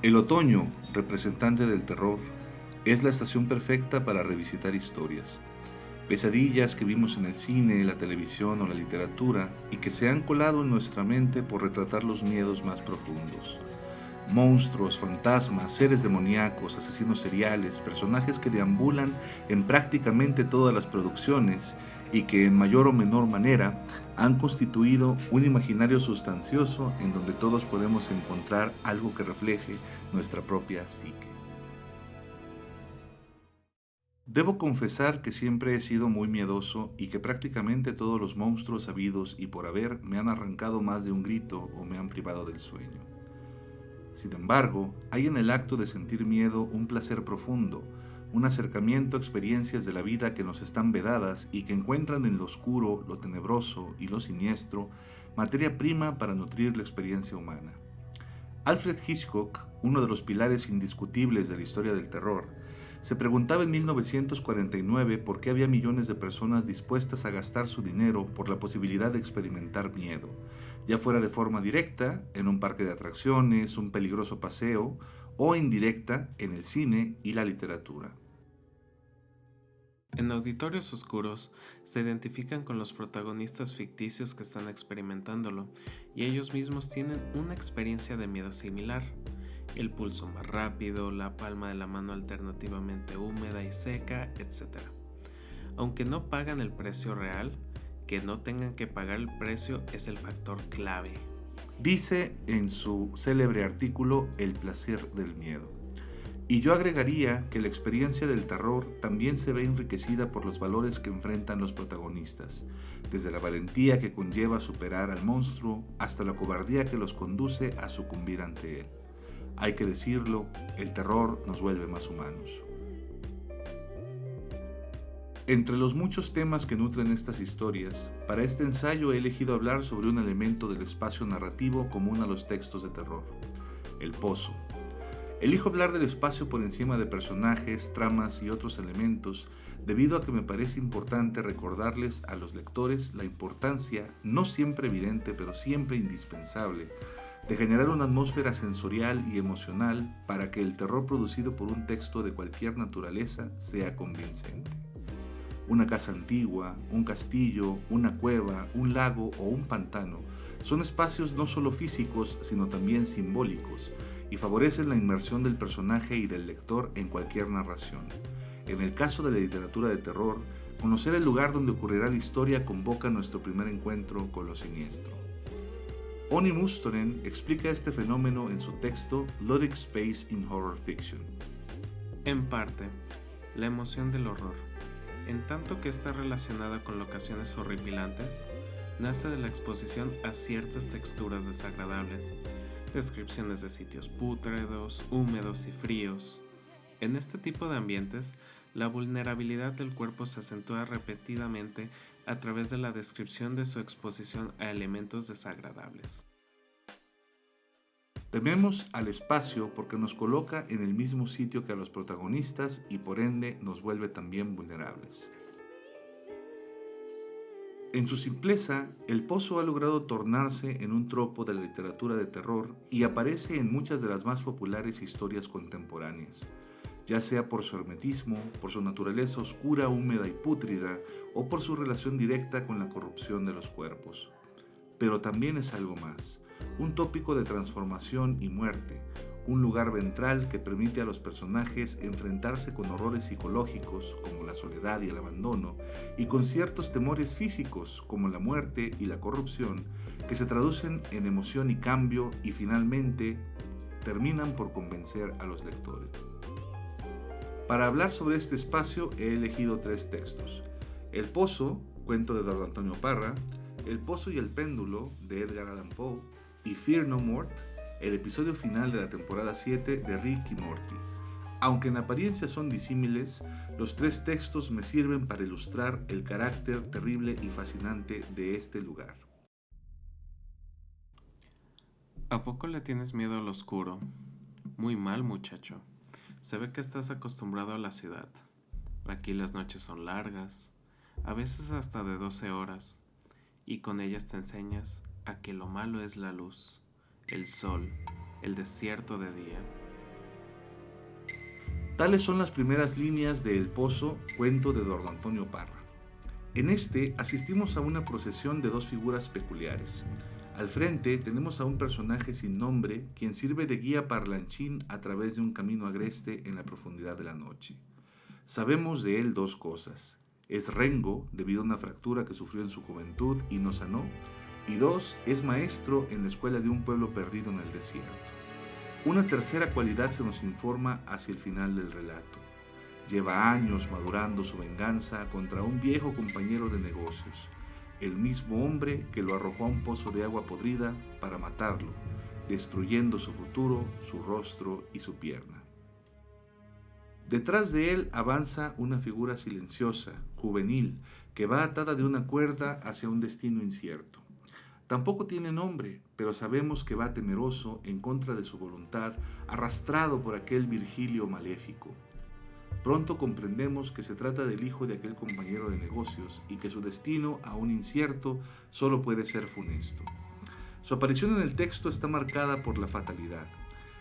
El otoño, representante del terror, es la estación perfecta para revisitar historias. Pesadillas que vimos en el cine, la televisión o la literatura y que se han colado en nuestra mente por retratar los miedos más profundos. Monstruos, fantasmas, seres demoníacos, asesinos seriales, personajes que deambulan en prácticamente todas las producciones y que en mayor o menor manera han constituido un imaginario sustancioso en donde todos podemos encontrar algo que refleje nuestra propia psique. Debo confesar que siempre he sido muy miedoso y que prácticamente todos los monstruos habidos y por haber me han arrancado más de un grito o me han privado del sueño. Sin embargo, hay en el acto de sentir miedo un placer profundo, un acercamiento a experiencias de la vida que nos están vedadas y que encuentran en lo oscuro, lo tenebroso y lo siniestro materia prima para nutrir la experiencia humana. Alfred Hitchcock, uno de los pilares indiscutibles de la historia del terror, se preguntaba en 1949 por qué había millones de personas dispuestas a gastar su dinero por la posibilidad de experimentar miedo, ya fuera de forma directa, en un parque de atracciones, un peligroso paseo, o indirecta, en el cine y la literatura. En Auditorios Oscuros se identifican con los protagonistas ficticios que están experimentándolo y ellos mismos tienen una experiencia de miedo similar. El pulso más rápido, la palma de la mano alternativamente húmeda y seca, etc. Aunque no pagan el precio real, que no tengan que pagar el precio es el factor clave. Dice en su célebre artículo El placer del miedo. Y yo agregaría que la experiencia del terror también se ve enriquecida por los valores que enfrentan los protagonistas, desde la valentía que conlleva superar al monstruo hasta la cobardía que los conduce a sucumbir ante él. Hay que decirlo, el terror nos vuelve más humanos. Entre los muchos temas que nutren estas historias, para este ensayo he elegido hablar sobre un elemento del espacio narrativo común a los textos de terror, el pozo. Elijo hablar del espacio por encima de personajes, tramas y otros elementos, debido a que me parece importante recordarles a los lectores la importancia, no siempre evidente pero siempre indispensable, de generar una atmósfera sensorial y emocional para que el terror producido por un texto de cualquier naturaleza sea convincente. Una casa antigua, un castillo, una cueva, un lago o un pantano son espacios no solo físicos, sino también simbólicos, y favorecen la inmersión del personaje y del lector en cualquier narración. En el caso de la literatura de terror, conocer el lugar donde ocurrirá la historia convoca nuestro primer encuentro con lo siniestro. Onni Mustonen explica este fenómeno en su texto Logic Space in Horror Fiction. En parte, la emoción del horror, en tanto que está relacionada con locaciones horripilantes, nace de la exposición a ciertas texturas desagradables, descripciones de sitios pútredos, húmedos y fríos. En este tipo de ambientes, la vulnerabilidad del cuerpo se acentúa repetidamente a través de la descripción de su exposición a elementos desagradables. Tememos al espacio porque nos coloca en el mismo sitio que a los protagonistas y por ende nos vuelve también vulnerables. En su simpleza, el pozo ha logrado tornarse en un tropo de la literatura de terror y aparece en muchas de las más populares historias contemporáneas, ya sea por su hermetismo, por su naturaleza oscura, húmeda y pútrida, o por su relación directa con la corrupción de los cuerpos. Pero también es algo más, un tópico de transformación y muerte, un lugar ventral que permite a los personajes enfrentarse con horrores psicológicos como la soledad y el abandono, y con ciertos temores físicos como la muerte y la corrupción, que se traducen en emoción y cambio y finalmente terminan por convencer a los lectores. Para hablar sobre este espacio he elegido 3 textos. El Pozo, cuento de Eduardo Antonio Parra, El Pozo y el Péndulo, de Edgar Allan Poe, y Fear No More, el episodio final de la temporada 7 de Rick y Morty. Aunque en apariencia son disímiles, los 3 textos me sirven para ilustrar el carácter terrible y fascinante de este lugar. ¿A poco le tienes miedo al oscuro? Muy mal, muchacho. Se ve que estás acostumbrado a la ciudad. Aquí las noches son largas, a veces hasta de 12 horas, y con ellas te enseñas a que lo malo es la luz, el sol, el desierto de día, Tales son las primeras líneas de El Pozo, cuento de don Antonio Parra. En este asistimos a una procesión de dos figuras peculiares. Al frente tenemos a un personaje sin nombre quien sirve de guía parlanchín a través de un camino agreste en la profundidad de la noche. Sabemos de él dos cosas. Es rengo debido a una fractura que sufrió en su juventud y no sanó. Y dos, es maestro en la escuela de un pueblo perdido en el desierto. Una tercera cualidad se nos informa hacia el final del relato. Lleva años madurando su venganza contra un viejo compañero de negocios, el mismo hombre que lo arrojó a un pozo de agua podrida para matarlo, destruyendo su futuro, su rostro y su pierna. Detrás de él avanza una figura silenciosa, juvenil, que va atada de una cuerda hacia un destino incierto. Tampoco tiene nombre, pero sabemos que va temeroso en contra de su voluntad, arrastrado por aquel Virgilio maléfico. Pronto comprendemos que se trata del hijo de aquel compañero de negocios y que su destino, aún incierto, solo puede ser funesto. Su aparición en el texto está marcada por la fatalidad.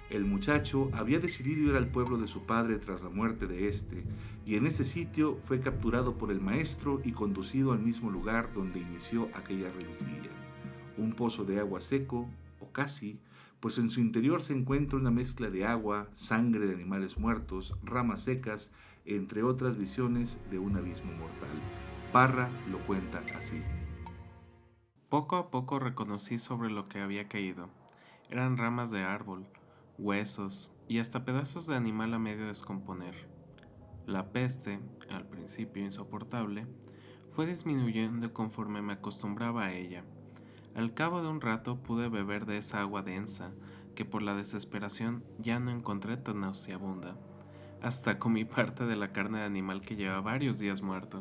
El muchacho había decidido ir al pueblo de su padre tras la muerte de éste, y en ese sitio fue capturado por el maestro y conducido al mismo lugar donde inició aquella rencilla. Un pozo de agua seco, o casi, pues en su interior se encuentra una mezcla de agua, sangre de animales muertos, ramas secas, entre otras visiones de un abismo mortal. Parra lo cuenta así. Poco a poco reconocí sobre lo que había caído. Eran ramas de árbol, huesos y hasta pedazos de animal a medio descomponer. La peste, al principio insoportable, fue disminuyendo conforme me acostumbraba a ella. Al cabo de un rato pude beber de esa agua densa, que por la desesperación ya no encontré tan nauseabunda. Hasta comí parte de la carne de animal que lleva varios días muerto.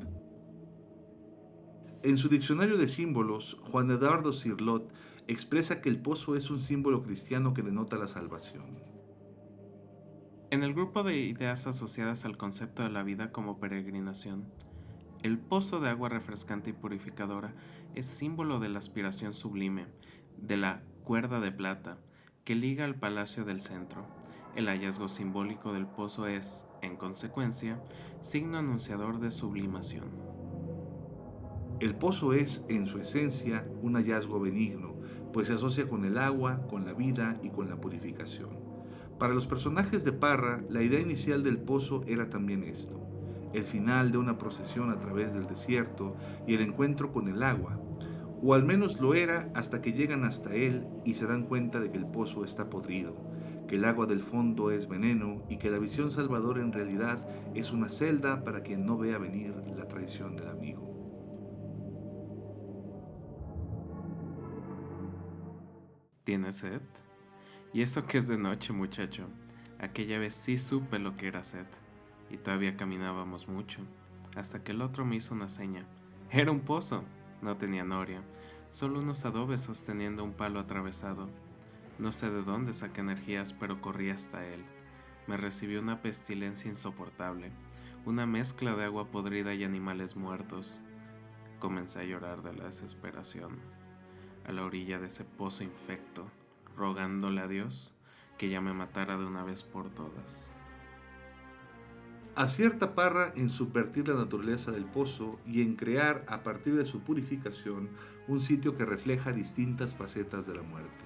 En su diccionario de símbolos, Juan Eduardo Cirlot expresa que el pozo es un símbolo cristiano que denota la salvación. En el grupo de ideas asociadas al concepto de la vida como peregrinación, el pozo de agua refrescante y purificadora es símbolo de la aspiración sublime, de la cuerda de plata, que liga al palacio del centro. El hallazgo simbólico del pozo es, en consecuencia, signo anunciador de sublimación. El pozo es, en su esencia, un hallazgo benigno, pues se asocia con el agua, con la vida y con la purificación. Para los personajes de Parra, la idea inicial del pozo era también esto: el final de una procesión a través del desierto y el encuentro con el agua, o al menos lo era hasta que llegan hasta él y se dan cuenta de que el pozo está podrido, que el agua del fondo es veneno y que la visión salvadora en realidad es una celda para quien no vea venir la traición del amigo. ¿Tienes sed? Y eso que es de noche, muchacho. Aquella vez sí supe lo que era sed, y todavía caminábamos mucho, hasta que el otro me hizo una seña. Era un pozo, no tenía noria, solo unos adobes sosteniendo un palo atravesado. No sé de dónde saqué energías, pero corrí hasta él. Me recibió una pestilencia insoportable, una mezcla de agua podrida y animales muertos. Comencé a llorar de la desesperación, a la orilla de ese pozo infecto, rogándole a Dios que ya me matara de una vez por todas. Acierta Parra en subvertir la naturaleza del pozo y en crear, a partir de su purificación, un sitio que refleja distintas facetas de la muerte.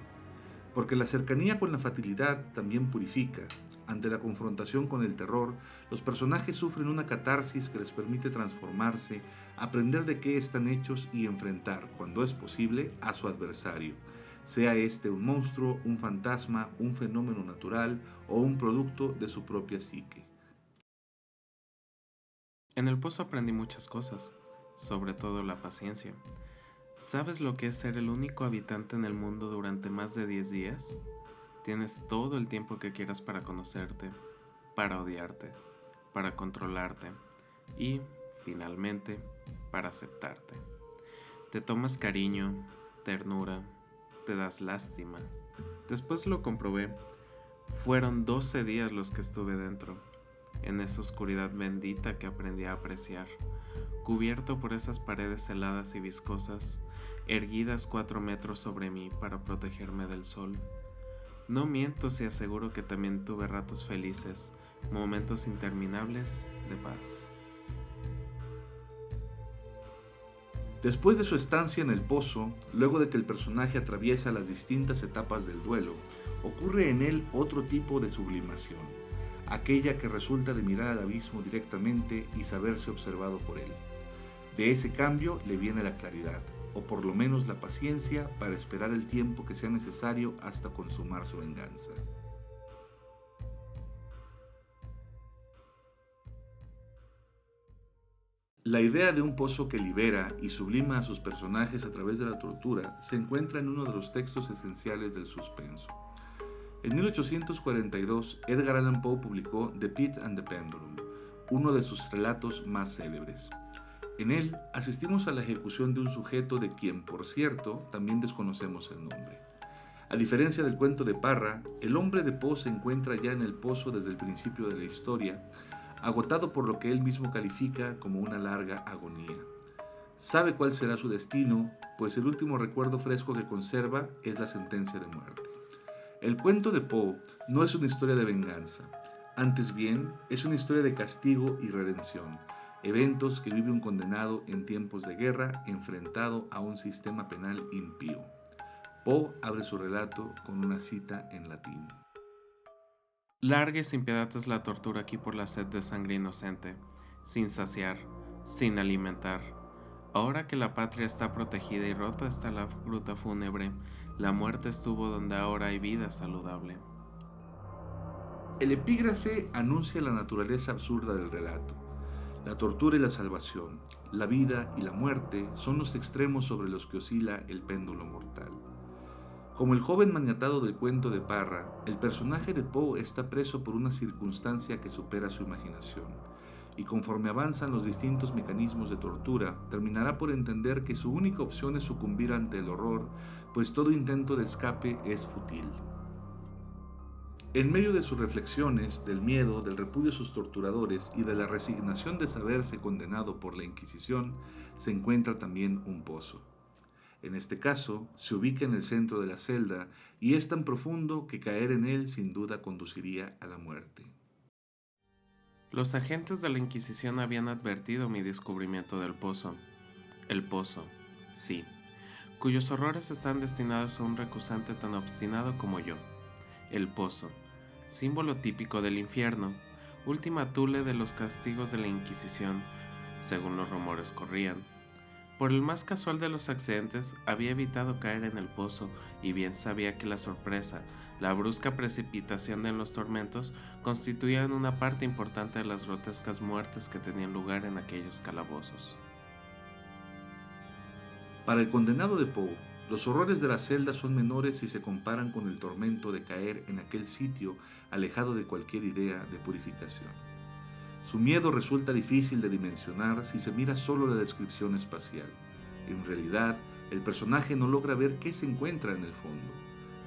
Porque la cercanía con la fatalidad también purifica. Ante la confrontación con el terror, los personajes sufren una catarsis que les permite transformarse, aprender de qué están hechos y enfrentar, cuando es posible, a su adversario, sea este un monstruo, un fantasma, un fenómeno natural o un producto de su propia psique. En el pozo aprendí muchas cosas, sobre todo la paciencia. ¿Sabes lo que es ser el único habitante en el mundo durante más de 10 días? Tienes todo el tiempo que quieras para conocerte, para odiarte, para controlarte y, finalmente, para aceptarte. Te tomas cariño, ternura, te das lástima. Después lo comprobé. Fueron 12 días los que estuve dentro, en esa oscuridad bendita que aprendí a apreciar, cubierto por esas paredes heladas y viscosas, erguidas 4 metros sobre mí para protegerme del sol. No miento si aseguro que también tuve ratos felices, momentos interminables de paz. Después de su estancia en el pozo, luego de que el personaje atraviesa las distintas etapas del duelo, ocurre en él otro tipo de sublimación, aquella que resulta de mirar al abismo directamente y saberse observado por él. De ese cambio le viene la claridad, o por lo menos la paciencia para esperar el tiempo que sea necesario hasta consumar su venganza. La idea de un pozo que libera y sublima a sus personajes a través de la tortura se encuentra en uno de los textos esenciales del suspenso. En 1842, Edgar Allan Poe publicó The Pit and the Pendulum, uno de sus relatos más célebres. En él asistimos a la ejecución de un sujeto de quien, por cierto, también desconocemos el nombre. A diferencia del cuento de Parra, el hombre de Poe se encuentra ya en el pozo desde el principio de la historia, agotado por lo que él mismo califica como una larga agonía. Sabe cuál será su destino, pues el último recuerdo fresco que conserva es la sentencia de muerte. El cuento de Poe no es una historia de venganza, antes bien es una historia de castigo y redención, eventos que vive un condenado en tiempos de guerra enfrentado a un sistema penal impío. Poe abre su relato con una cita en latín. Larga y sin piedad es la tortura aquí por la sed de sangre inocente, sin saciar, sin alimentar. Ahora que la patria está protegida y rota está la gruta fúnebre, la muerte estuvo donde ahora hay vida saludable. El epígrafe anuncia la naturaleza absurda del relato. La tortura y la salvación, la vida y la muerte son los extremos sobre los que oscila el péndulo mortal. Como el joven maniatado del cuento de Parra, el personaje de Poe está preso por una circunstancia que supera su imaginación, y conforme avanzan los distintos mecanismos de tortura, terminará por entender que su única opción es sucumbir ante el horror, pues todo intento de escape es fútil. En medio de sus reflexiones, del miedo, del repudio a sus torturadores y de la resignación de saberse condenado por la Inquisición, se encuentra también un pozo. En este caso, se ubica en el centro de la celda y es tan profundo que caer en él sin duda conduciría a la muerte. Los agentes de la Inquisición habían advertido mi descubrimiento del pozo. El pozo, sí, cuyos horrores están destinados a un recusante tan obstinado como yo. El pozo, símbolo típico del infierno, última tule de los castigos de la Inquisición, según los rumores corrían. Por el más casual de los accidentes, había evitado caer en el pozo y bien sabía que la sorpresa, la brusca precipitación en los tormentos, constituían una parte importante de las grotescas muertes que tenían lugar en aquellos calabozos. Para el condenado de Poe, los horrores de la celda son menores si se comparan con el tormento de caer en aquel sitio alejado de cualquier idea de purificación. Su miedo resulta difícil de dimensionar si se mira solo la descripción espacial. En realidad, el personaje no logra ver qué se encuentra en el fondo.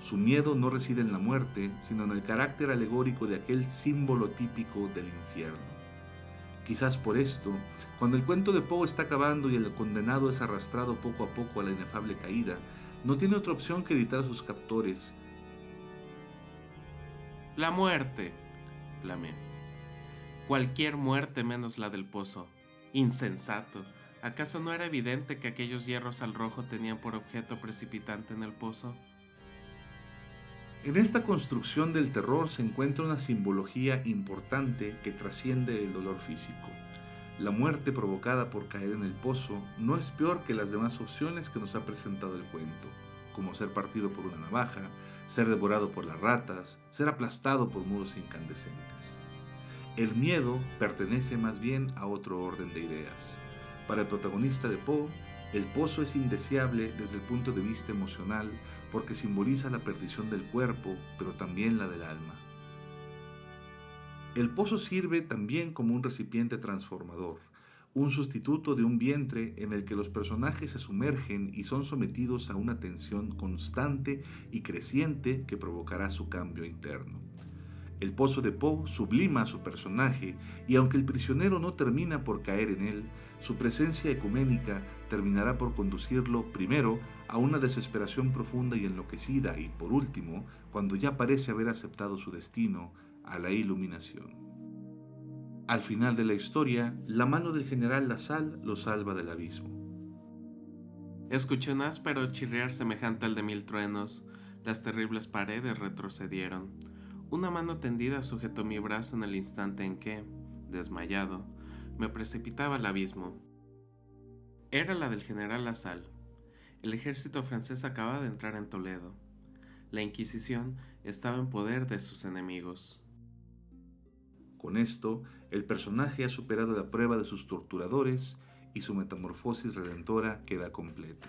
Su miedo no reside en la muerte, sino en el carácter alegórico de aquel símbolo típico del infierno. Quizás por esto, cuando el cuento de Poe está acabando y el condenado es arrastrado poco a poco a la inefable caída, no tiene otra opción que gritar a sus captores: ¡La muerte!, clamé. Cualquier muerte menos la del pozo. Insensato. ¿Acaso no era evidente que aquellos hierros al rojo tenían por objeto precipitante en el pozo? En esta construcción del terror se encuentra una simbología importante que trasciende el dolor físico. La muerte provocada por caer en el pozo no es peor que las demás opciones que nos ha presentado el cuento, como ser partido por una navaja, ser devorado por las ratas, ser aplastado por muros incandescentes. El miedo pertenece más bien a otro orden de ideas. Para el protagonista de Poe, el pozo es indeseable desde el punto de vista emocional porque simboliza la perdición del cuerpo, pero también la del alma. El pozo sirve también como un recipiente transformador, un sustituto de un vientre en el que los personajes se sumergen y son sometidos a una tensión constante y creciente que provocará su cambio interno. El pozo de Poe sublima a su personaje y aunque el prisionero no termina por caer en él, su presencia ecuménica terminará por conducirlo primero a una desesperación profunda y enloquecida y por último, cuando ya parece haber aceptado su destino, a la iluminación. Al final de la historia, la mano del general LaSalle lo salva del abismo. Escuché un áspero chirriar semejante al de 1000 truenos. Las terribles paredes retrocedieron. Una mano tendida sujetó mi brazo en el instante en que, desmayado, me precipitaba al abismo. Era la del general LaSalle. El ejército francés acababa de entrar en Toledo. La Inquisición estaba en poder de sus enemigos. Con esto, el personaje ha superado la prueba de sus torturadores y su metamorfosis redentora queda completa.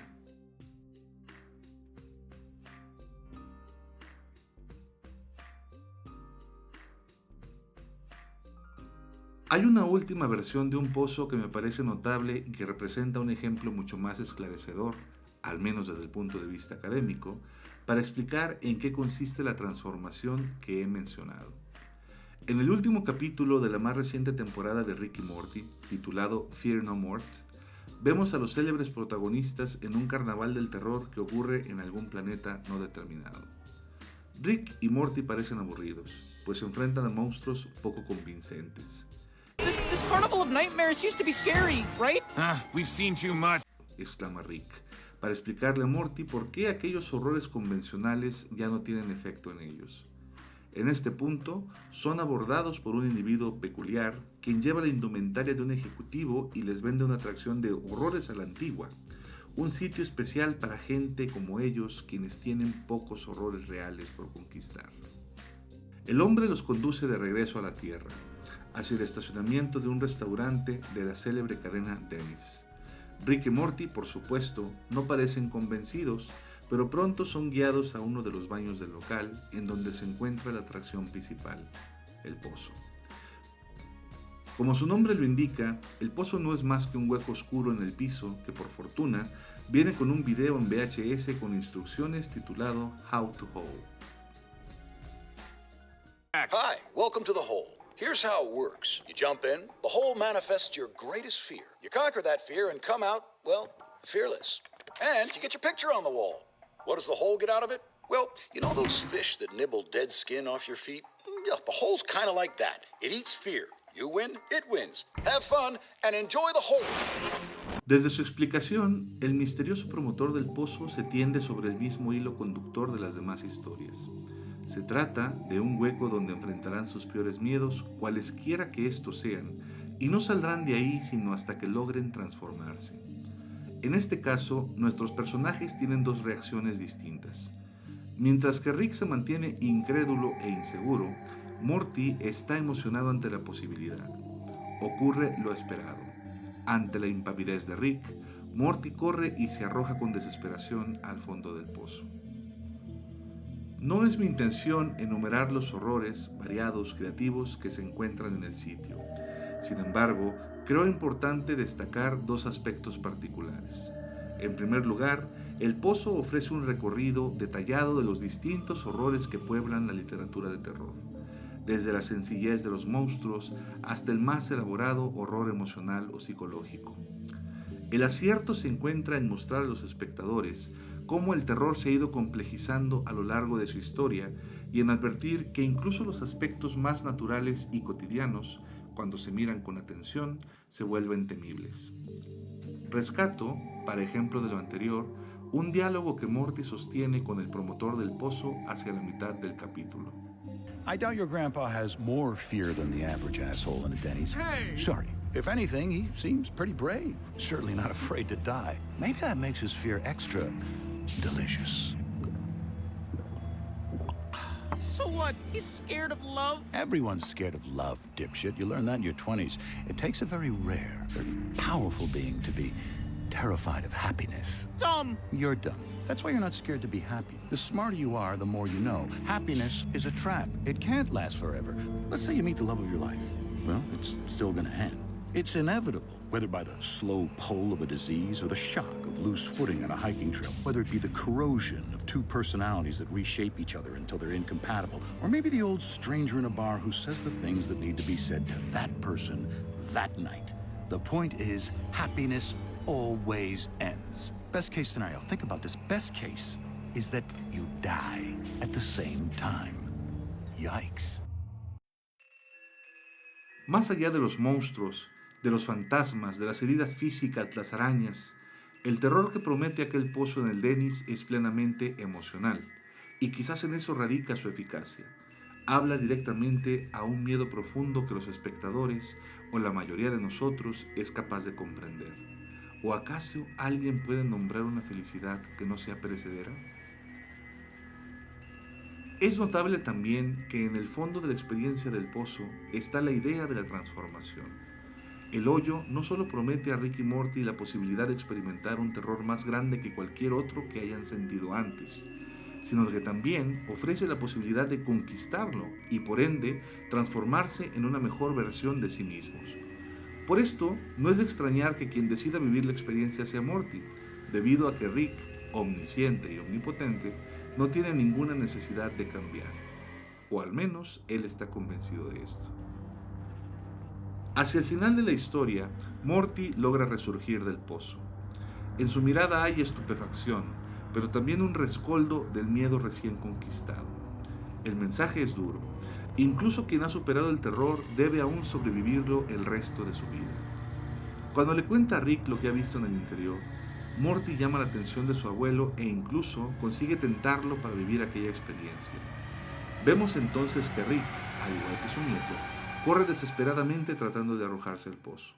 Hay una última versión de un pozo que me parece notable y que representa un ejemplo mucho más esclarecedor, al menos desde el punto de vista académico, para explicar en qué consiste la transformación que he mencionado. En el último capítulo de la más reciente temporada de Rick y Morty, titulado Fear No More, vemos a los célebres protagonistas en un carnaval del terror que ocurre en algún planeta no determinado. Rick y Morty parecen aburridos, pues se enfrentan a monstruos poco convincentes. This carnival of nightmares used to be scary, right? We've seen too much. Exclama Rick, para explicarle a Morty por qué aquellos horrores convencionales ya no tienen efecto en ellos. En este punto, son abordados por un individuo peculiar, quien lleva la indumentaria de un ejecutivo y les vende una atracción de horrores a la antigua, un sitio especial para gente como ellos, quienes tienen pocos horrores reales por conquistar. El hombre los conduce de regreso a la Tierra, hacia el estacionamiento de un restaurante de la célebre cadena Denny's. Rick y Morty, por supuesto, no parecen convencidos, pero pronto son guiados a uno de los baños del local, en donde se encuentra la atracción principal, el pozo. Como su nombre lo indica, el pozo no es más que un hueco oscuro en el piso que, por fortuna, viene con un video en VHS con instrucciones titulado How to Hole. Hi, welcome to the hole. Here's how it works. You jump in, the hole manifests your greatest fear. You conquer that fear and come out, well, fearless. And you get your picture on the wall. What does the hole get out of it? Well, you know those fish that nibble dead skin off your feet? Yeah, the hole's kind of like that. It eats fear. You win, it wins. Have fun and enjoy the hole. Desde su explicación, el misterioso promotor del pozo se tiende sobre el mismo hilo conductor de las demás historias. Se trata de un hueco donde enfrentarán sus peores miedos, cualesquiera que estos sean, y no saldrán de ahí sino hasta que logren transformarse. En este caso, nuestros personajes tienen dos reacciones distintas. Mientras que Rick se mantiene incrédulo e inseguro, Morty está emocionado ante la posibilidad. Ocurre lo esperado. Ante la impavidez de Rick, Morty corre y se arroja con desesperación al fondo del pozo. No es mi intención enumerar los horrores variados, creativos que se encuentran en el sitio. Sin embargo, creo importante destacar dos aspectos particulares. En primer lugar, el pozo ofrece un recorrido detallado de los distintos horrores que pueblan la literatura de terror, desde la sencillez de los monstruos hasta el más elaborado horror emocional o psicológico. El acierto se encuentra en mostrar a los espectadores cómo el terror se ha ido complejizando a lo largo de su historia y en advertir que incluso los aspectos más naturales y cotidianos, cuando se miran con atención, se vuelven temibles. Rescato, para ejemplo de lo anterior, un diálogo que Morty sostiene con el promotor del pozo hacia la mitad del capítulo. I doubt your grandpa has more fear than the average asshole in a Denny's. Hey! Sorry. If anything, he seems pretty brave. Certainly not afraid to die. Maybe that makes his fear extra delicious. So what? He's scared of love? Everyone's scared of love, dipshit. You learn that in your 20s. It takes a very rare, very powerful being to be terrified of happiness. Dumb. You're dumb. That's why you're not scared to be happy. The smarter you are, the more you know. Happiness is a trap. It can't last forever. Let's say you meet the love of your life. Well, it's still gonna end. It's inevitable, whether by the slow pull of a disease or the shock of loose footing on a hiking trail, whether it be the corrosion of two personalities that reshape each other until they're incompatible. Or maybe the old stranger in a bar who says the things that need to be said to that person that night. The point is, happiness always ends. Best case scenario, think about this. Best case is that you die at the same time. Yikes. Más allá de los monstruos, de los fantasmas, de las heridas físicas, las arañas, el terror que promete aquel pozo en el Denis es plenamente emocional, y quizás en eso radica su eficacia. Habla directamente a un miedo profundo que los espectadores, o la mayoría de nosotros, es capaz de comprender. ¿O acaso alguien puede nombrar una felicidad que no sea perecedera? Es notable también que en el fondo de la experiencia del pozo está la idea de la transformación. El hoyo no solo promete a Rick y Morty la posibilidad de experimentar un terror más grande que cualquier otro que hayan sentido antes, sino que también ofrece la posibilidad de conquistarlo y por ende transformarse en una mejor versión de sí mismos. Por esto, no es de extrañar que quien decida vivir la experiencia sea Morty, debido a que Rick, omnisciente y omnipotente, no tiene ninguna necesidad de cambiar, o al menos él está convencido de esto. Hacia el final de la historia, Morty logra resurgir del pozo. En su mirada hay estupefacción, pero también un rescoldo del miedo recién conquistado. El mensaje es duro. Incluso quien ha superado el terror debe aún sobrevivirlo el resto de su vida. Cuando le cuenta a Rick lo que ha visto en el interior, Morty llama la atención de su abuelo e incluso consigue tentarlo para vivir aquella experiencia. Vemos entonces que Rick, al igual que su nieto, corre desesperadamente tratando de arrojarse al pozo.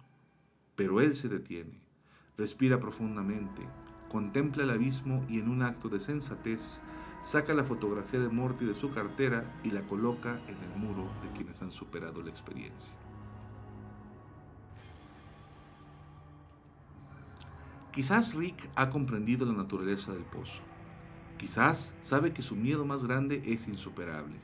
Pero él se detiene, respira profundamente, contempla el abismo y en un acto de sensatez saca la fotografía de Morty de su cartera y la coloca en el muro de quienes han superado la experiencia. Quizás Rick ha comprendido la naturaleza del pozo. Quizás sabe que su miedo más grande es insuperable.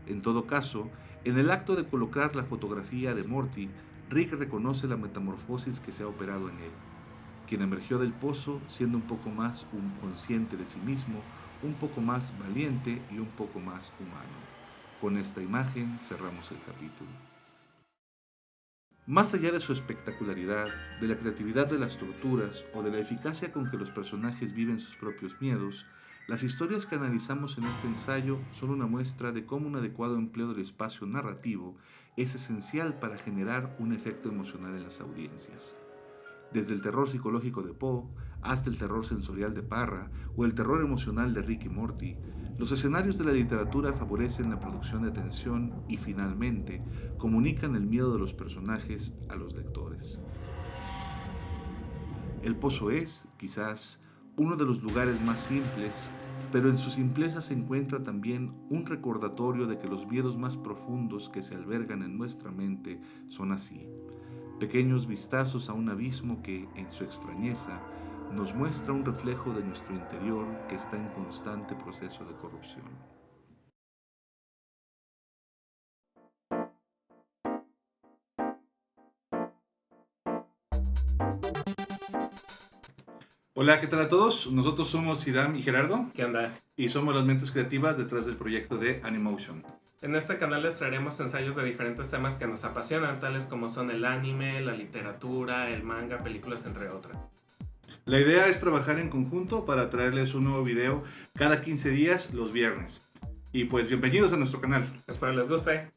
En todo caso, en el acto de colocar la fotografía de Morty, Rick reconoce la metamorfosis que se ha operado en él, quien emergió del pozo siendo un poco más consciente de sí mismo, un poco más valiente y un poco más humano. Con esta imagen cerramos el capítulo. Más allá de su espectacularidad, de la creatividad de las torturas o de la eficacia con que los personajes viven sus propios miedos, las historias que analizamos en este ensayo son una muestra de cómo un adecuado empleo del espacio narrativo es esencial para generar un efecto emocional en las audiencias. Desde el terror psicológico de Poe hasta el terror sensorial de Parra o el terror emocional de Rick y Morty, los escenarios de la literatura favorecen la producción de tensión y finalmente comunican el miedo de los personajes a los lectores. El pozo es, quizás, uno de los lugares más simples, pero en su simpleza se encuentra también un recordatorio de que los miedos más profundos que se albergan en nuestra mente son así, pequeños vistazos a un abismo que, en su extrañeza, nos muestra un reflejo de nuestro interior que está en constante proceso de corrupción. Hola, ¿qué tal a todos? Nosotros somos Hiram y Gerardo. ¿Qué onda? Y somos las mentes creativas detrás del proyecto de Animotion. En este canal les traeremos ensayos de diferentes temas que nos apasionan, tales como son el anime, la literatura, el manga, películas, entre otras. La idea es trabajar en conjunto para traerles un nuevo video cada 15 días los viernes. Y pues bienvenidos a nuestro canal. Espero les guste.